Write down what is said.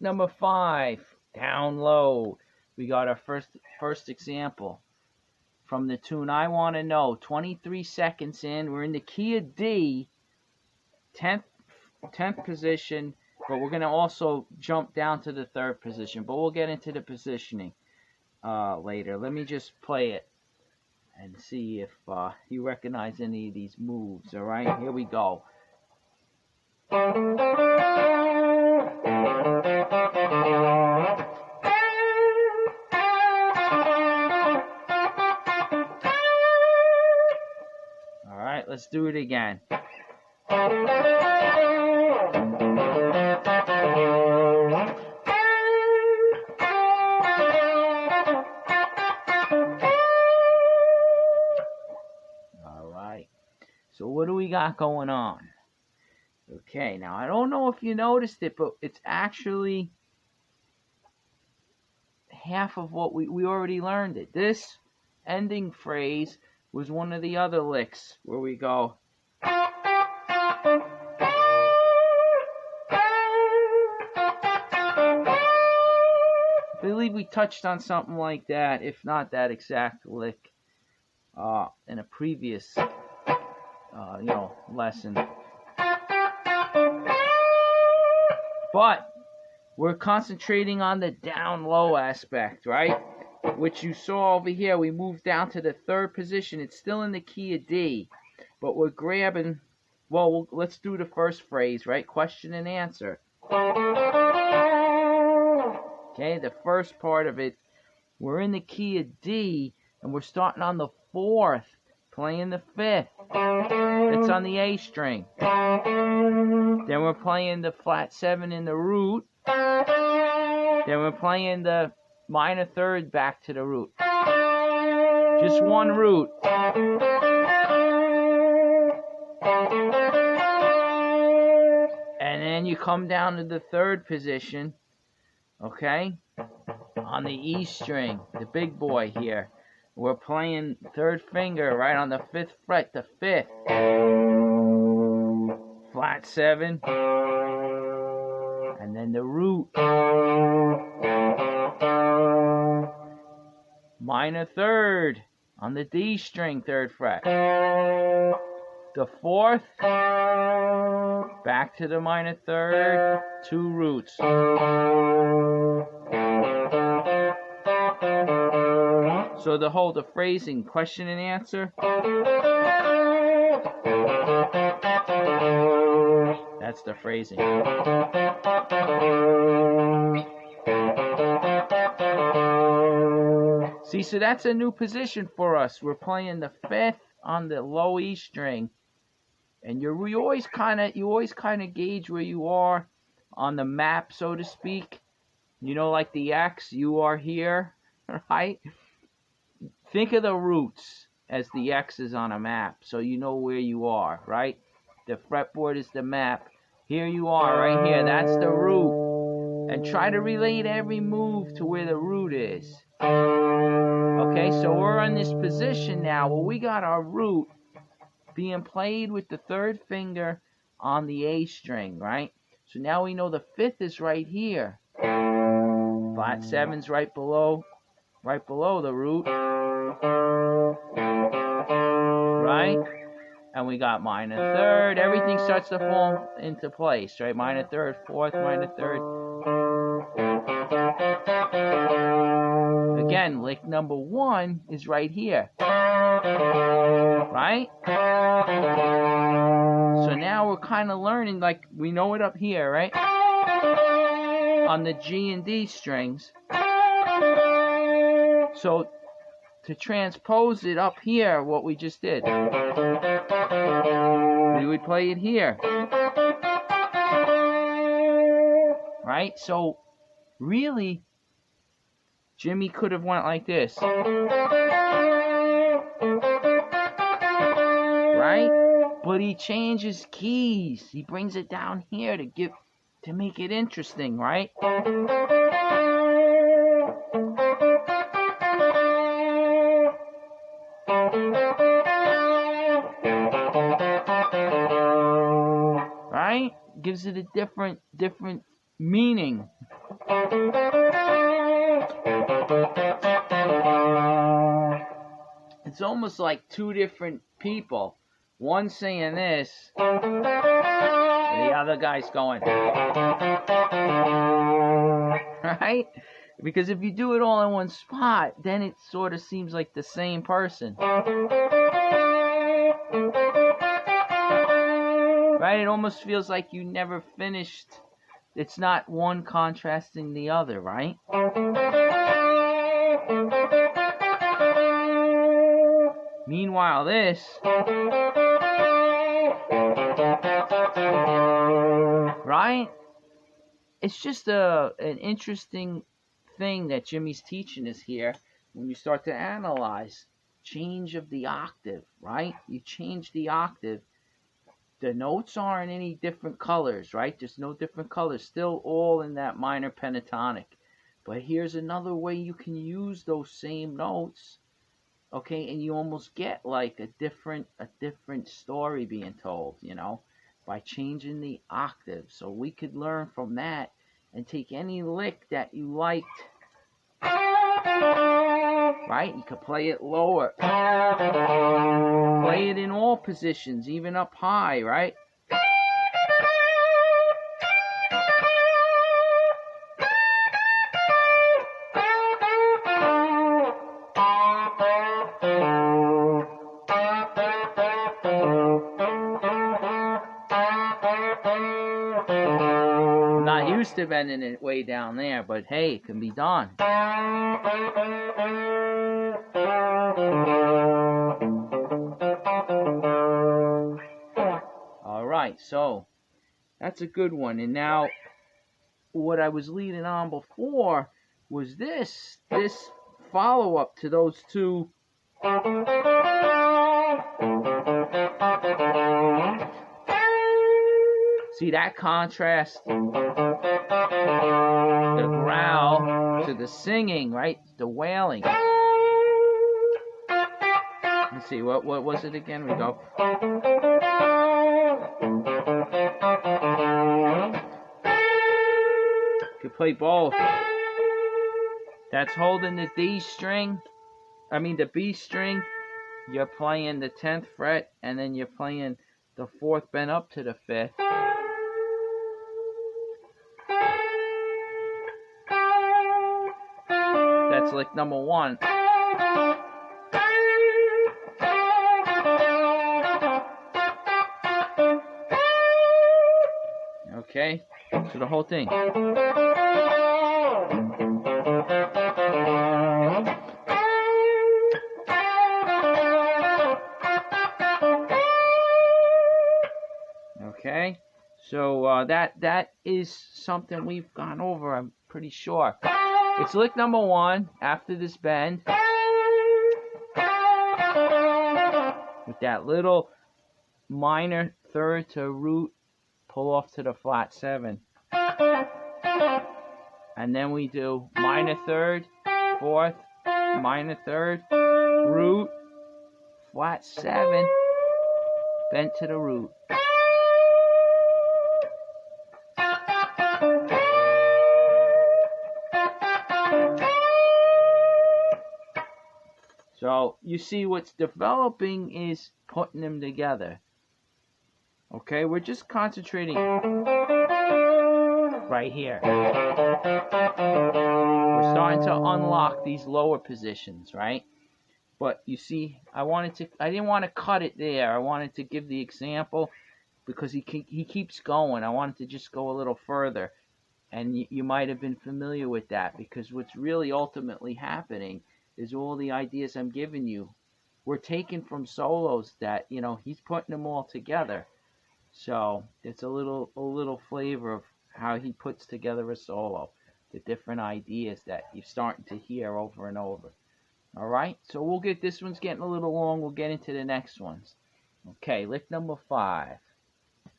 number 5, down low. We got our first example from the tune I Want to Know. 23 seconds in. We're in the key of D, 10th position, but we're going to also jump down to the 3rd position. But we'll get into the positioning later. Let me just play it and see if you recognize any of these moves. All right, here we go. All right, let's do it again. So what do we got going on? Okay, now I don't know if you noticed it, but it's actually half of what we already learned it. This ending phrase was one of the other licks where we go. I believe we touched on something like that, if not that exact lick, in a previous lesson. But we're concentrating on the down low aspect, right? Which you saw over here. We moved down to the 3rd position. It's still in the key of D, but we're grabbing. Well, let's do the first phrase, right? Question and answer. Okay, the first part of it. We're in the key of D, and we're starting on the 4th, playing the 5th. It's on the A string. Then we're playing the flat 7 in the root. Then we're playing the minor 3rd back to the root. Just one root. And then you come down to the 3rd position, okay, on the E string, the big boy here. We're playing 3rd finger right on the 5th fret, the 5th. Flat 7. And then the root. Minor 3rd on the D string, 3rd fret. The 4th. Back to the minor 3rd. 2 roots. So the phrasing, question and answer. That's the phrasing. See, so that's a new position for us. We're playing the 5th on the low E string, and you always kind of gauge where you are on the map, so to speak. You know, like the X, you are here, right? Think of the roots as the X's on a map, so you know where you are, right? The fretboard is the map. Here you are, right here. That's the root. And try to relate every move to where the root is. Okay, so we're in this position now where we got our root being played with the 3rd finger on the A string, right? So now we know the 5th is right here. Flat 7's right below the root. Right? And we got minor 3rd. Everything starts to fall into place, right? Minor 3rd, 4th, minor 3rd. Again, lick number 1 is right here. Right? So now we're kind of learning, like, we know it up here, right? On the G and D strings. So to transpose it up here, what we just did, we would play it here. Right? So really, Jimmy could have went like this. Right? But he changes keys. He brings it down here to make it interesting, right? Right? Gives it a different meaning. It's almost like two different people. One saying this, and the other guy's going, right? Because if you do it all in one spot, then it sort of seems like the same person. Right? It almost feels like you never finished. It's not one contrasting the other, right? Meanwhile, this, right? It's just an interesting thing that Jimmy's teaching us here when you start to analyze change of the octave, right? You change the octave. The notes aren't any different colors, right? There's no different colors, still all in that minor pentatonic. But here's another way you can use those same notes, okay, and you almost get like a different story being told, by changing the octave. So we could learn from that and take any lick that you liked, right? You could play it lower, play it in all positions, even up high, right? I'm not used to bending it way down there, but hey, it can be done. Alright, so that's a good one. And now what I was leading on before was this follow-up to those two. See that contrast? The growl to the singing, right? The wailing. Let's see, what was it again? We go. You can play both. That's holding the D string. The B string. You're playing the 10th fret, and then you're playing the 4th bent up to the 5th. That's lick number 1. Okay, so the whole thing. Okay, so that is something we've gone over, I'm pretty sure. It's lick number 1 after this bend, with that little minor third to root, pull off to the flat 7. And then we do minor third, 4th, minor third, root, flat 7, bent to the root. So you see what's developing is putting them together. Okay, we're just concentrating right here. We're starting to unlock these lower positions, right? But you see, I didn't want to cut it there. I wanted to give the example because he keeps going. I wanted to just go a little further. And you might have been familiar with that, because what's really ultimately happening is all the ideas I'm giving you were taken from solos that, he's putting them all together. So it's a little flavor of how he puts together a solo, the different ideas that you're starting to hear over and over. All right, so this one's getting a little long. We'll get into the next ones. Okay, lick number 5.